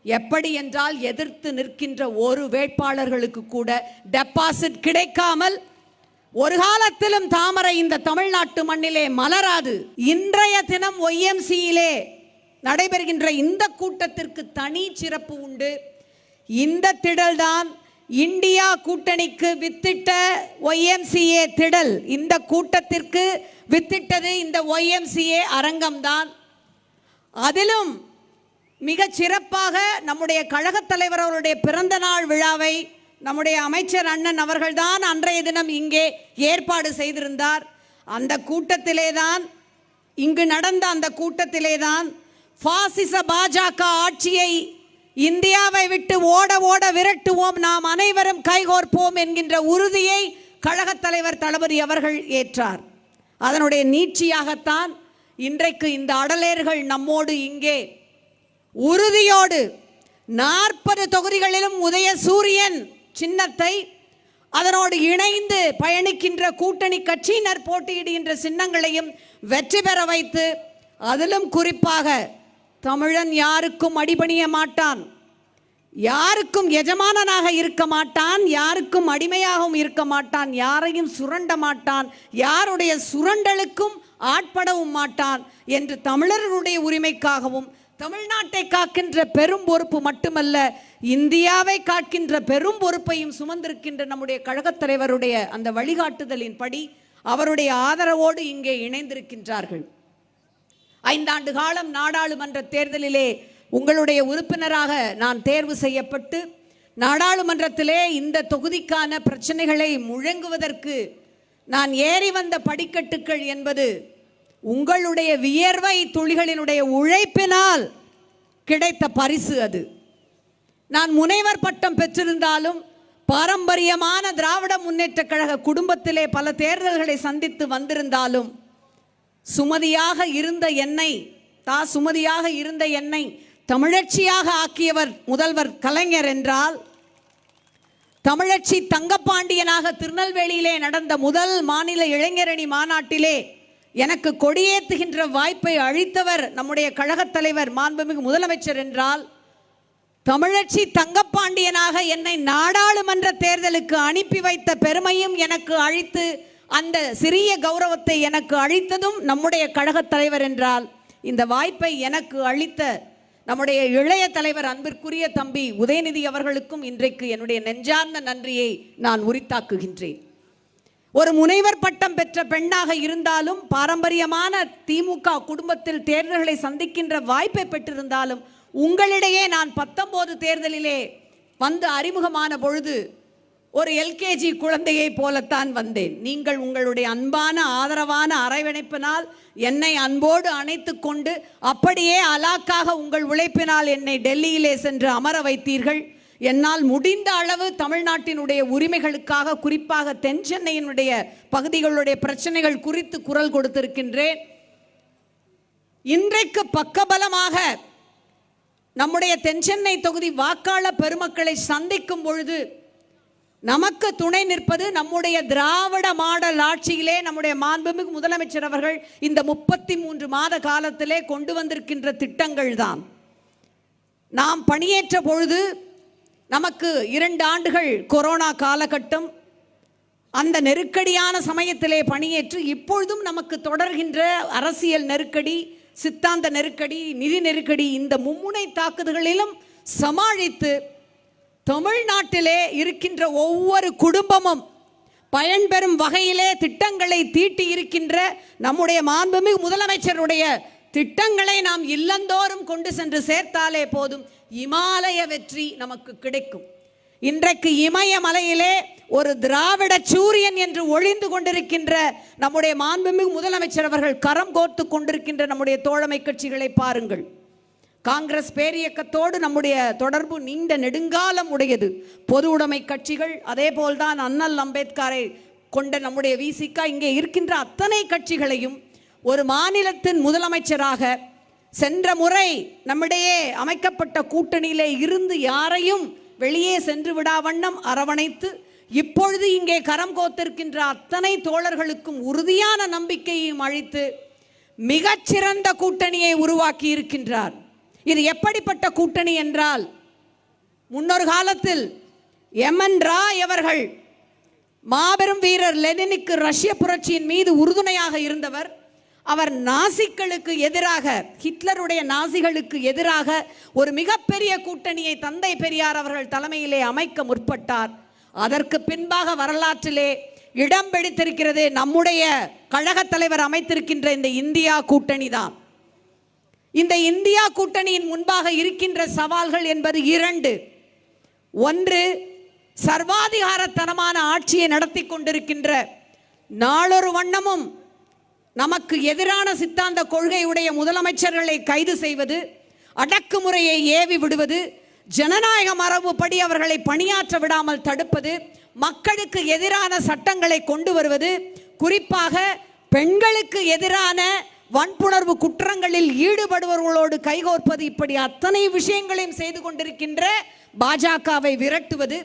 எப்படி என்றால் எதிர்த்து நிற்கின்ற ஒரு வேட்பாளர்களுக்கு கூட டெபாசிட் கிடைக்காமல் ஒரு காலத்திலும் தாமரை இந்த தமிழ்நாட்டு மண்ணிலே மலராது. இன்றைய தினம் ஒய்எம்சியிலே நடைபெறுகின்ற இந்த கூட்டத்திற்கு தனி சிறப்பு உண்டு. இந்த திடல்தான் இந்தியா கூட்டணிக்கு வித்திட்ட ஒய்எம்சிஏ திடல். இந்த கூட்டத்திற்கு வித்திட்டது இந்த ஒய்எம்சிஏ அரங்கம்தான். அதிலும் மிக சிறப்பாக நம்முடைய கழகத் தலைவர் அவருடைய பிறந்த நாள் விழாவை நம்முடைய அமைச்சர் அண்ணன் அவர்கள்தான் அன்றைய தினம் இங்கே ஏற்பாடு செய்திருந்தார். அந்த கூட்டத்திலேதான், இங்கு நடந்த அந்த கூட்டத்திலேதான் பாசிச பாஜக ஆட்சியை இந்தியாவை விட்டு ஓட ஓட விரட்டுவோம், நாம் அனைவரும் கைகோர்ப்போம் என்கின்ற உறுதியை கழகத் தலைவர் தளபதி அவர்கள் ஏற்றார். அதனுடைய நீட்சியாகத்தான் இன்றைக்கு இந்த அடலேர்கள் நம்மோடு இங்கே உறுதியோடு 40 தொகுதிகளிலும் உதயசூரியன் சின்னத்தை அதனோடு இணைந்து பயணிக்கின்ற கூட்டணி கட்சியினர் போட்டியிடுகின்ற சின்னங்களையும் வெற்றி பெற வைத்து, அதிலும் குறிப்பாக தமிழன் யாருக்கும் அடிபணிய மாட்டான், யாருக்கும் எஜமானனாக இருக்க மாட்டான், யாருக்கும் அடிமையாகவும் இருக்க மாட்டான், யாரையும் சுரண்ட மாட்டான், யாருடைய சுரண்டலுக்கும் ஆட்படவும் மாட்டான் என்று தமிழர்களுடைய உரிமைக்காகவும் தமிழ்நாட்டை காக்கின்ற பெரும் பொறுப்பு மட்டுமல்ல, இந்தியாவை காக்கின்ற பெரும் பொறுப்பையும் சுமந்திருக்கின்ற நம்முடைய கழகத் தலைவருடைய அந்த வழிகாட்டுதலின் படி அவருடைய ஆதரவோடு இங்கே இணைந்திருக்கின்றார்கள். 5 ஆண்டு காலம் நாடாளுமன்ற தேர்தலிலே உங்களுடைய உறுப்பினராக நான் தேர்வு செய்யப்பட்டு நாடாளுமன்றத்திலே இந்த தொகுதிக்கான பிரச்சனைகளை முழங்குவதற்கு நான் ஏறி வந்த படிக்கட்டுகள் என்பது உங்களுடைய வியர்வை துளிகளினுடைய உழைப்பினால் கிடைத்த பரிசு. அது நான் முனைவர் பட்டம் பெற்றிருந்தாலும் பாரம்பரியமான திராவிட முன்னேற்ற கழக குடும்பத்திலே பல தேர்தல்களை சந்தித்து வந்திருந்தாலும் சுமதியாக இருந்த என்னை தமிழச்சியாக ஆக்கியவர் முதல்வர் கலைஞர் என்றால், தமிழச்சி தங்கப்பாண்டியனாக திருநெல்வேலியிலே நடந்த முதல் மாநில இளைஞரணி மாநாட்டிலே எனக்கு கொடியேற்றுகின்ற வாய்ப்பை அளித்தவர் நம்முடைய கழகத் தலைவர் மாண்புமிகு முதலமைச்சர் என்றால், தமிழச்சி தங்கப்பாண்டியனாக என்னை நாடாளுமன்ற தேர்தலுக்கு அனுப்பி வைத்த பெருமையும் எனக்கு அளித்து அந்த சிறிய கௌரவத்தை எனக்கு அளித்ததும் நம்முடைய கழகத் தலைவர் என்றால், இந்த வாய்ப்பை எனக்கு அளித்த நம்முடைய இளைய தலைவர் அன்பிற்குரிய தம்பி உதயநிதி அவர்களுக்கும் இன்றைக்கு என்னுடைய நெஞ்சார்ந்த நன்றியை நான் உரித்தாக்குகின்றேன். ஒரு முனைவர் பட்டம் பெற்ற பெண்ணாக இருந்தாலும், பாரம்பரியமான திமுக குடும்பத்தில் தேர்தல்களை சந்திக்கின்ற வாய்ப்பை பெற்றிருந்தாலும், உங்களிடையே நான் 19 தேர்தலிலே வந்து அறிமுகமான பொழுது ஒரு எல்கேஜி குழந்தையை போலத்தான் வந்தேன். நீங்கள் உங்களுடைய அன்பான ஆதரவான அரவணைப்பினால் என்னை அன்போடு அணைத்து கொண்டு அப்படியே அலாக்காக உங்கள் உழைப்பினால் என்னை டெல்லியிலே சென்று அமர வைத்தீர்கள். என்னால் முடிந்த அளவு தமிழ்நாட்டினுடைய உரிமைகளுக்காக, குறிப்பாக தென் சென்னையினுடைய பகுதிகளுடைய பிரச்சனைகள் குறித்து குரல் கொடுத்திருக்கின்றேன். இன்றைக்கு பக்கபலமாக நம்முடைய தென் சென்னை தொகுதி வாக்காளர் பெருமக்களை சந்திக்கும் பொழுது நமக்கு துணை நிற்பது நம்முடைய திராவிட மாடல் ஆட்சியிலே நம்முடைய மாண்புமிகு முதலமைச்சர் அவர்கள் இந்த 33 மாத காலத்திலே கொண்டு வந்திருக்கின்ற திட்டங்கள் தான். நாம் பணியேற்ற பொழுது நமக்கு 2 ஆண்டுகள் கொரோனா காலகட்டம், அந்த நெருக்கடியான சமயத்திலே பணியேற்று இப்பொழுதும் நமக்கு தொடர்கின்ற அரசியல் நெருக்கடி, சித்தாந்த நெருக்கடி, நிதி நெருக்கடி, இந்த மும்முனை தாக்குதல்களிலும் சமாளித்து தமிழ்நாட்டிலே இருக்கின்ற ஒவ்வொரு குடும்பமும் பயன்பெறும் வகையிலே திட்டங்களை தீட்டி இருக்கின்ற நம்முடைய மாண்புமிகு முதலமைச்சருடைய திட்டங்களை நாம் இல்லந்தோறும் கொண்டு சென்று சேர்த்தாலே போதும், இமாலய வெற்றி நமக்கு கிடைக்கும். இன்றைக்கு இமயமலையிலே ஒரு திராவிட சூரியன் என்று ஒளிந்து கொண்டிருக்கின்ற நம்முடைய மாண்புமிகு முதலமைச்சர் அவர்கள் கரம் கோர்த்து கொண்டிருக்கின்ற நம்முடைய தோழமை கட்சிகளை பாருங்கள். காங்கிரஸ் பேரியக்கத்தோடு நம்முடைய தொடர்பு நீண்ட நெடுங்காலம் உடையது. பொது உடைமை கட்சிகள், அதே போல்தான் அண்ணல் அம்பேத்கரை கொண்ட நம்முடைய விசிக, இங்கே இருக்கின்ற அத்தனை கட்சிகளையும் ஒரு மாநிலத்தின் முதலமைச்சராக சென்ற முறை நம்மிடையே அமைக்கப்பட்ட கூட்டணியிலே இருந்து யாரையும் வெளியே சென்று விடா வண்ணம் அரவணைத்து இப்பொழுது இங்கே கரம் கோத்திருக்கின்ற அத்தனை தோழர்களுக்கும் உறுதியான நம்பிக்கையையும் அளித்து மிகச்சிறந்த கூட்டணியை உருவாக்கி இருக்கின்றார். இது எப்படிப்பட்ட கூட்டணி என்றால், முன்னொரு காலத்தில் எமன் ராய் அவர்கள் மாபெரும் வீரர் லெனினுக்கு ரஷ்ய புரட்சியின் மீது உறுதுணையாக இருந்தவர். அவர் நாசிகளுக்கு எதிராக, ஹிட்லருடைய நாசிகளுக்கு எதிராக ஒரு மிகப்பெரிய கூட்டணியை தந்தை பெரியார் அவர்கள் தலைமையிலே அமைக்க முற்பட்டார். அதற்கு பின்பாக வரலாற்றிலே இடம் பிடித்திருக்கிறது நம்முடைய கழக தலைவர் அமைத்திருக்கின்ற இந்த இந்தியா கூட்டணி தான். இந்த இந்தியா கூட்டணியின் முன்பாக இருக்கின்ற சவால்கள் என்பது இரண்டு. ஒன்று, சர்வாதிகாரத்தனமான ஆட்சியை நடத்தி கொண்டிருக்கின்ற, நாளொரு வண்ணமும் நமக்கு எதிரான சித்தாந்த கொள்கையுடைய முதலமைச்சர்களை கைது செய்வது, அடக்குமுறையை ஏவி விடுவது, ஜனநாயக மரபுப்படி அவர்களை பணியாற்ற விடாமல் தடுப்பது, மக்களுக்கு எதிரான சட்டங்களை கொண்டு வருவது, குறிப்பாக பெண்களுக்கு எதிரான வன்புணர்வு குற்றங்களில் ஈடுபடுபவர்களோடு கைகோர்ப்பது, இப்படி அத்தனை விஷயங்களையும் செய்து கொண்டிருக்கின்ற பாஜகவை விரட்டுவது,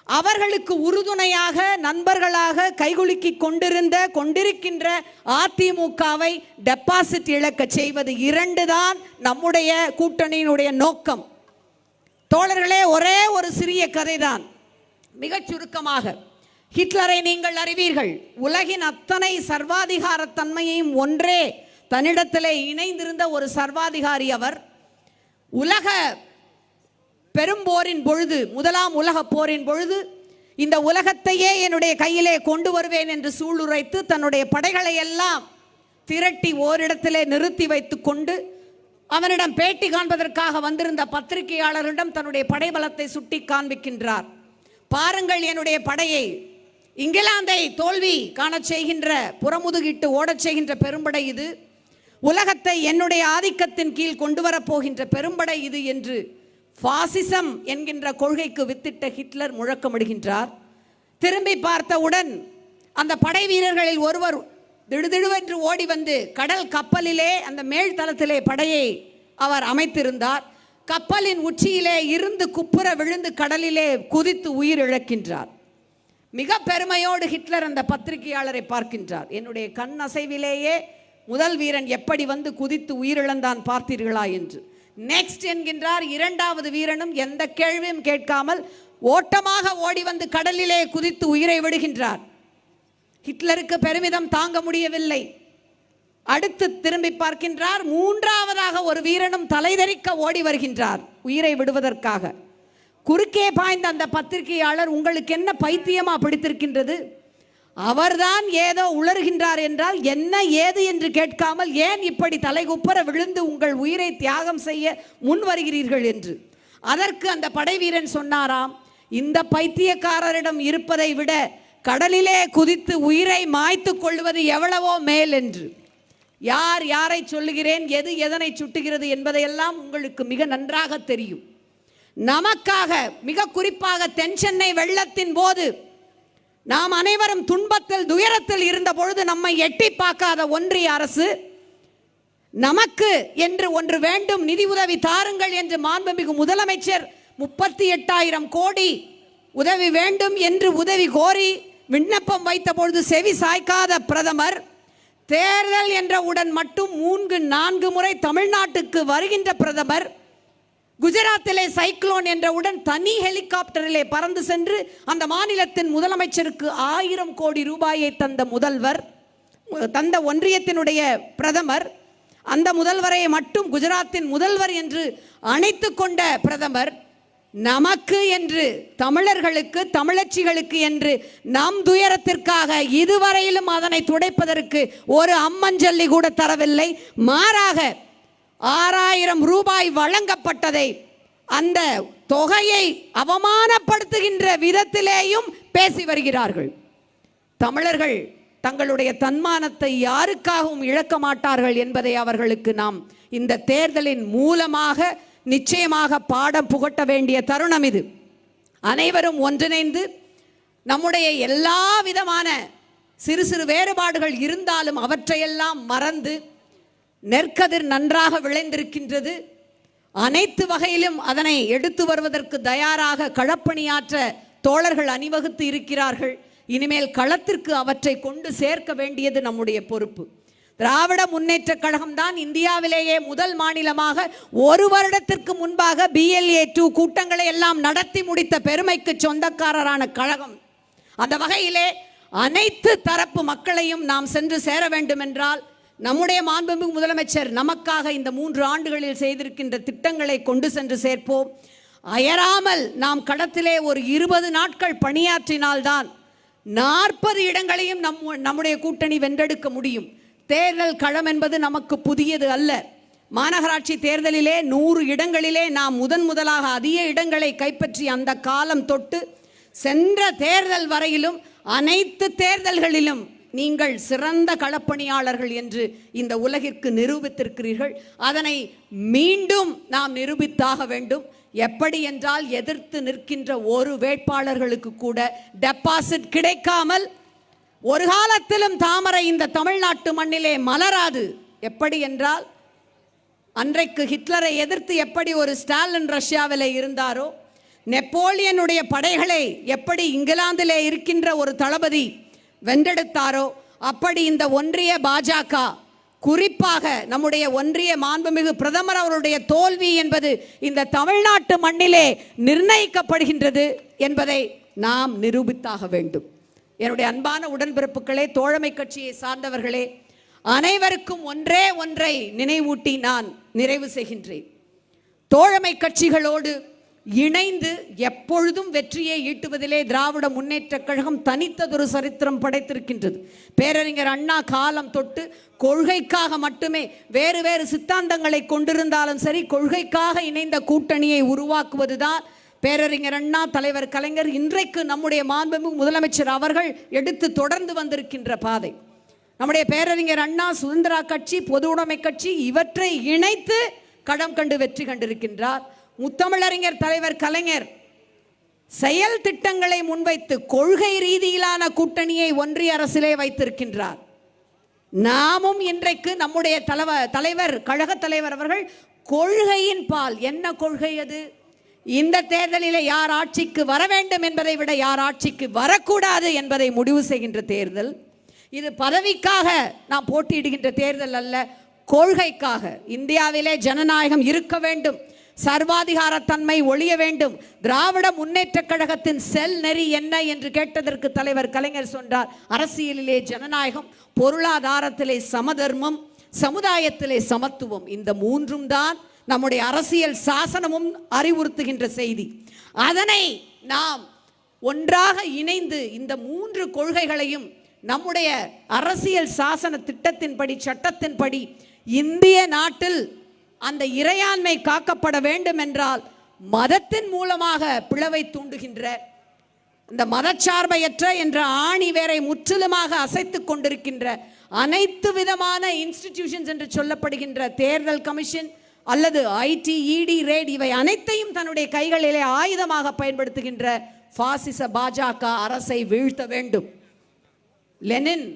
அவர்களுக்கு உறுதுணையாக நண்பர்களாக கைகுலுக்கி கொண்டிருக்கின்ற அதிமுகவை டெபாசிட் இழக்க செய்வது, இரண்டு தான் நம்முடைய கூட்டணியினுடைய நோக்கம். தோழர்களே, ஒரே ஒரு சிறிய கதைதான், மிகச் சுருக்கமாக. ஹிட்லரை நீங்கள் அறிவீர்கள். உலகின் அத்தனை சர்வாதிகாரத்தன்மையையும் ஒன்றே தன்னிடத்திலே இணைந்திருந்த ஒரு சர்வாதிகாரி அவர். உலக பெரும்போரின் பொழுது, முதலாம் உலக போரின் பொழுது, இந்த உலகத்தையே என்னுடைய கையிலே கொண்டு வருவேன் என்று சூளுரைத்து தன்னுடைய படைகளை எல்லாம் திரட்டி ஓரிடத்திலே நிறுத்தி வைத்து கொண்டு, அவனிடம் பேட்டி காண்பதற்காக வந்திருந்த பத்திரிகையாளரிடம் தன்னுடைய படைபலத்தை சுட்டி காண்பிக்கின்றார். பாருங்கள், என்னுடைய படையை, இங்கிலாந்தை தோல்வி காணச் செய்கின்ற, புறமுதுகிட்டு ஓடச் செய்கின்ற பெரும்படை இது, உலகத்தை என்னுடைய ஆதிக்கத்தின் கீழ் கொண்டு வரப்போகின்ற பெரும்படை இது என்று பாசிசம் என்கின்ற கொள்கைக்கு வித்திட்ட ஹிட்லர் முழக்கமிடுகின்றார். திரும்பி பார்த்தவுடன் அந்த படை வீரர்களில் ஒருவர் திடுதிடுவென்று ஓடி வந்து கடல் கப்பலிலே அந்த மேல் தளத்திலே படையை அவர் அமைத்திருந்தார். கப்பலின் உச்சியிலே இருந்து குப்புற விழுந்து கடலிலே குதித்து உயிர் இழக்கின்றார். மிக பெருமையோடு ஹிட்லர் அந்த பத்திரிகையாளரை பார்க்கின்றார். என்னுடைய கண் அசைவிலேயே முதல் வீரன் எப்படி வந்து குதித்து உயிரிழந்தான் பார்த்தீர்களா என்று. நெக்ஸ்ட் என்கின்றார். இரண்டாவது வீரனும் எந்த கேள்வியும் கேட்காமல் ஓட்டமாக ஓடி வந்து கடலிலே குதித்து உயிரை விடுகின்றார். ஹிட்லருக்கு பெருமிதம் தாங்க முடியவில்லை. அடுத்து திரும்பி பார்க்கின்றார். மூன்றாவதாக ஒரு வீரனும் தலைதெறிக்க ஓடி வருகின்றார் உயிரை விடுவதற்காக. குறுக்கே பாய்ந்த அந்த பத்திரிகையாளர், உங்களுக்கு என்ன பைத்தியமா பிடித்திருக்கின்றது? அவர்தான் ஏதோ உளறுகின்றார் என்றால் என்ன ஏது என்று கேட்காமல் ஏன் இப்படி தலைகுப்பர விழுந்து உங்கள் உயிரை தியாகம் செய்ய முன் வருகிறீர்கள் என்று. அதற்கு அந்த படை வீரன் சொன்னாராம், இந்த பைத்தியக்காரரிடம் இருப்பதை விட கடலிலே குதித்து உயிரை மாய்த்து கொள்வது எவ்வளவோ மேல் என்று. யார் யாரை சொல்லுகிறேன், எது எதனை சுட்டுகிறது என்பதையெல்லாம் உங்களுக்கு மிக நன்றாக தெரியும். நமக்காக, மிக குறிப்பாக தென் சென்னை வெள்ளத்தின் போது நாம் அனைவரும் துன்பத்தில் துயரத்தில் இருந்த பொழுது நம்மை எட்டி பார்க்காத ஒன்றிய அரசு, நமக்கு என்று ஒன்று வேண்டும், நிதி உதவி தாருங்கள் என்று மாண்புமிகு முதலமைச்சர் 38,000 கோடி உதவி வேண்டும் என்று உதவி கோரி விண்ணப்பம் வைத்த பொழுது செவி சாய்க்காத பிரதமர், தேர்தல் என்றவுடன் மட்டும் 3-4 முறை தமிழ்நாட்டுக்கு வருகின்ற பிரதமர், குஜராத்திலே சைக்ளோன் என்றவுடன் தனி ஹெலிகாப்டரிலே பறந்து சென்று அந்த மாநிலத்தின் முதலமைச்சருக்கு 1000 கோடி ரூபாயை தந்த ஒன்றியத்தினுடைய பிரதமர், அந்த முதல்வரை மட்டும் குஜராத்தின் முதல்வர் என்று அணைத்து கொண்ட பிரதமர், நமக்கு என்று, தமிழர்களுக்கு, தமிழச்சிகளுக்கு என்று நம் துயரத்திற்காக இதுவரையிலும் அதனை துடைப்பதற்கு ஒரு அம்மஞ்சல்லி கூட தரவில்லை. மாறாக 6000 ரூபாய் வழங்கப்பட்டதை அந்த தொகையை அவமானப்படுத்துகின்ற விதத்திலேயும் பேசி வருகிறார்கள். தமிழர்கள் தங்களுடைய தன்மானத்தை யாருக்காகவும் இழக்க மாட்டார்கள் என்பதை அவர்களுக்கு நாம் இந்த தேர்தலின் மூலமாக நிச்சயமாக பாடம் புகட்ட வேண்டிய தருணம் இது. அனைவரும் ஒன்றிணைந்து நம்முடைய எல்லா விதமான சிறு சிறு வேறுபாடுகள் இருந்தாலும் அவற்றையெல்லாம் மறந்து, நெற்கதிர் நன்றாக விளைந்திருக்கின்றது, அனைத்து வகையிலும் அதனை எடுத்து வருவதற்கு தயாராக களப்பணியாற்ற தோழர்கள் அணிவகுத்து இருக்கிறார்கள். இனிமேல் களத்திற்கு அவற்றை கொண்டு சேர்க்க வேண்டியது நம்முடைய பொறுப்பு. திராவிட முன்னேற்ற கழகம் தான் இந்தியாவிலேயே முதல் மாநிலமாக ஒரு வருடத்திற்கு முன்பாக BLA 2 கூட்டங்களை எல்லாம் நடத்தி முடித்த பெருமைக்கு சொந்தக்காரரான கழகம். அந்த வகையிலே அனைத்து தரப்பு மக்களையும் நாம் சென்று சேர வேண்டும் என்றால் நம்முடைய மாண்புமிகு முதலமைச்சர் நமக்காக இந்த 3 ஆண்டுகளில் செய்திருக்கின்ற திட்டங்களை கொண்டு சென்று சேர்ப்போம். அயராமல் நாம் களத்திலே ஒரு 20 நாட்கள் பணியாற்றினால்தான் 40 இடங்களையும் நம்முடைய கூட்டணி வென்றெடுக்க முடியும். தேர்தல் களம் என்பது நமக்கு புதியது அல்ல. மாநகராட்சி தேர்தலிலே 100 இடங்களிலே நாம் முதலாக அதிக இடங்களை கைப்பற்றி அந்த காலம் தொட்டு சென்ற தேர்தல் வரையிலும் அனைத்து தேர்தல்களிலும் நீங்கள் சிறந்த களப்பணியாளர்கள் என்று இந்த உலகிற்கு நிரூபித்திருக்கிறீர்கள். அதனை மீண்டும் நாம் நிரூபித்தாக வேண்டும். எப்படி என்றால் எதிர்த்து நிற்கின்ற ஒரு வேட்பாளர்களுக்கு கூட டெபாசிட் கிடைக்காமல் ஒரு காலத்திலும் தாமரை இந்த தமிழ்நாட்டு மண்ணிலே மலராது. எப்படி என்றால் அன்றைக்கு ஹிட்லரை எதிர்த்து எப்படி ஒரு ஸ்டாலின் ரஷ்யாவிலே இருந்தாரோ, நெப்போலியனுடைய படைகளை எப்படி இங்கிலாந்திலே இருக்கின்ற ஒரு தளபதி வென்றெடுத்தாரோ, அப்படி இந்த ஒன்றிய பாஜக, குறிப்பாக நம்முடைய ஒன்றிய மாண்புமிகு பிரதமர் அவருடைய தோல்வி என்பது இந்த தமிழ்நாட்டு மண்ணிலே நிர்ணயிக்கப்படுகின்றது என்பதை நாம் நிரூபித்தாக வேண்டும். என்னுடைய அன்பான உடன்பிறப்புகளே, தோழமை கட்சியை சார்ந்தவர்களே, அனைவருக்கும் ஒன்றை நினைவூட்டி நான் நிறைவு செய்கின்றேன். தோழமை கட்சிகளோடு இணைந்து எப்பொழுதும் வெற்றியை ஈட்டுவதிலே திராவிட முன்னேற்ற கழகம் தனித்ததொரு சரித்திரம் படைத்திருக்கின்றது. பேரறிஞர் அண்ணா காலம் தொட்டு கொள்கைக்காக மட்டுமே, வேறு வேறு சித்தாந்தங்களை கொண்டிருந்தாலும் சரி, கொள்கைக்காக இணைந்த கூட்டணியை உருவாக்குவதுதான் பேரறிஞர் அண்ணா, தலைவர் கலைஞர், இன்றைக்கு நம்முடைய மாண்புமிகு முதலமைச்சர் அவர்கள் எடுத்து தொடர்ந்து வந்திருக்கின்ற பாதை. நம்முடைய பேரறிஞர் அண்ணா சுதந்திரா கட்சி, பொது உடைமை கட்சி இவற்றை இணைத்து களம் கண்டு வெற்றி கண்டிருக்கின்றார். முத்தமிழறிஞர் தலைவர் கலைஞர் செயல் திட்டங்களை முன்வைத்து கொள்கை ரீதியிலான கூட்டணியை ஒன்றிய அரசிலே வைத்திருக்கின்றார். நாமும் இன்றைக்கு நம்முடைய தலைவர் கழக தலைவர் அவர்கள் கொள்கையின் பால். என்ன கொள்கை அது? இந்த தேர்தலில் யார் ஆட்சிக்கு வர வேண்டும் என்பதை விட யார் ஆட்சிக்கு வரக்கூடாது என்பதை முடிவு செய்கின்ற தேர்தல் இது. பதவிக்காக நாம் போட்டியிடுகின்ற தேர்தல் அல்ல, கொள்கைக்காக. இந்தியாவிலே ஜனநாயகம் இருக்க வேண்டும், சர்வாதிகாரத்தன்மை ஒழிய வேண்டும். திராவிட முன்னேற்ற கழகத்தின் செல் நெறி என்ன என்று கேட்டதற்கு தலைவர் கலைஞர் சொன்னார், அரசியலிலே ஜனநாயகம், பொருளாதாரத்திலே சமதர்மம், சமுதாயத்திலே சமத்துவம். இந்த 3ம் தான் நம்முடைய அரசியல் சாசனமும் அறிவுறுத்துகின்ற செய்தி. அதனை நாம் ஒன்றாக இணைந்து இந்த 3 கொள்கைகளையும் நம்முடைய அரசியல் சாசன திட்டத்தின்படி, சட்டத்தின்படி இந்திய நாட்டில் அந்த இறையாண்மை காக்கப்பட வேண்டும் என்றால் மதத்தின் மூலமாக பிளவை தூண்டுகின்ற இந்த மதச்சார்பையற்ற என்ற ஆணி வேரை முற்றிலுமாக அசைத்துக் கொண்டிருக்கின்ற அனைத்து விதமான இன்ஸ்டிடியூஷன்ஸ் என்று சொல்லப்படுகின்ற தேர்தல் கமிஷன் அல்லது ஐடி, இடி ரெய்ட், இவை அனைத்தையும் தன்னுடைய கைகளிலே ஆயுதமாக பயன்படுத்துகின்ற பாசிச பாஜக அரசை வீழ்த்த வேண்டும். லெனின்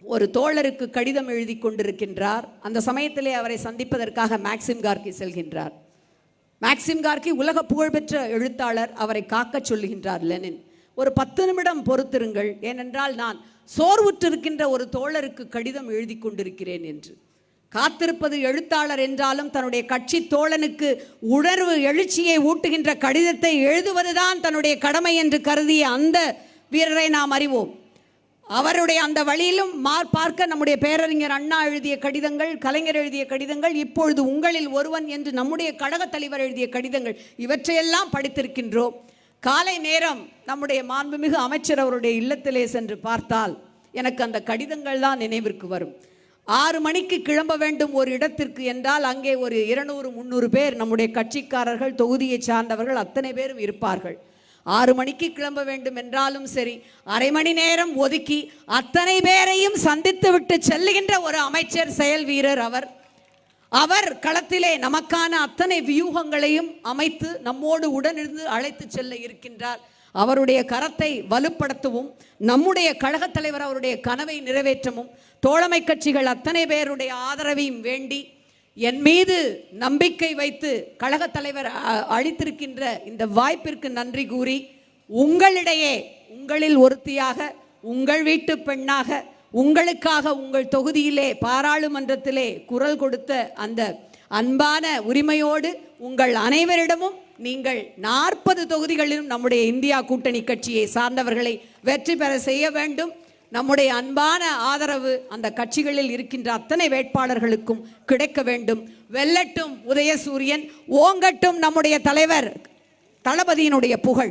ஒரு தோழருக்கு கடிதம் எழுதி கொண்டிருக்கின்றார். அந்த சமயத்திலே அவரை சந்திப்பதற்காக மேக்சிம் கார்கி செல்கின்றார். மேக்சிம் கார்கி உலக புகழ்பெற்ற எழுத்தாளர். அவரை காக்க சொல்லுகின்றார் லெனின். ஒரு 10 நிமிடம் பொறுத்திருங்கள், ஏனென்றால் நான் சோர்வுற்றிருக்கின்ற ஒரு தோழருக்கு கடிதம் எழுதி கொண்டிருக்கிறேன் என்று. காத்திருப்பது எழுத்தாளர் என்றாலும் தன்னுடைய கட்சி தோழனுக்கு உணர்வு எழுச்சியை ஊட்டுகின்ற கடிதத்தை எழுதுவதுதான் தன்னுடைய கடமை என்று கருதிய அந்த வீரரை நாம் அறிவோம். அவருடைய அந்த வழியிலும் பார்க்க நம்முடைய பேரறிஞர் அண்ணா எழுதிய கடிதங்கள், கலைஞர் எழுதிய கடிதங்கள், இப்பொழுது உங்களில் ஒருவன் என்று நம்முடைய கழக தலைவர் எழுதிய கடிதங்கள், இவற்றையெல்லாம் படித்திருக்கின்றோம். காலை நேரம் நம்முடைய மாண்புமிகு அமைச்சர் அவருடைய இல்லத்திலே சென்று பார்த்தால் எனக்கு அந்த கடிதங்கள் தான் நினைவிற்கு வரும். 6 மணிக்கு கிளம்ப வேண்டும் ஒரு இடத்திற்கு என்றால் அங்கே ஒரு 200-300 பேர் நம்முடைய கட்சிக்காரர்கள், தொகுதியை சார்ந்தவர்கள் அத்தனை பேரும் இருப்பார்கள். 6 மணிக்கு கிளம்ப வேண்டும் என்றாலும் சரி, அரை மணி நேரம் ஒதுக்கி அத்தனை பேரையும் சந்தித்து விட்டு செல்லுகின்ற ஒரு அமைச்சர், செயல் வீரர் அவர் களத்திலே நமக்கான அத்தனை வியூகங்களையும் அமைத்து நம்மோடு உடனிருந்து அழைத்து செல்ல இருக்கின்றார். அவருடைய கரத்தை வலுப்படுத்தவும், நம்முடைய கழக தலைவர் அவருடைய கனவை நிறைவேற்றவும், தோழமை கட்சிகள் அத்தனை பேருடைய ஆதரவையும் வேண்டி என் மீது நம்பிக்கை வைத்து கழக தலைவர் அளித்திருக்கின்ற இந்த வாய்ப்பிற்கு நன்றி கூறி, உங்களிடையே உங்களில் ஒருத்தியாக, உங்கள் வீட்டு பெண்ணாக, உங்களுக்காக உங்கள் தொகுதியிலே பாராளுமன்றத்திலே குரல் கொடுத்த அந்த அன்பான உரிமையோடு உங்கள் அனைவரிடமும் நீங்கள் 40 தொகுதிகளிலும் நம்முடைய இந்தியா கூட்டணி கட்சியை சார்ந்தவர்களை வெற்றி பெற செய்ய வேண்டும். நம்முடைய அன்பான ஆதரவு அந்த கட்சிகளில் இருக்கின்ற அத்தனை வேட்பாளர்களுக்கும் கிடைக்க வேண்டும். வெல்லட்டும் உதயசூரியன், ஓங்கட்டும் நம்முடைய தலைவர் தளபதியினுடைய புகழ்.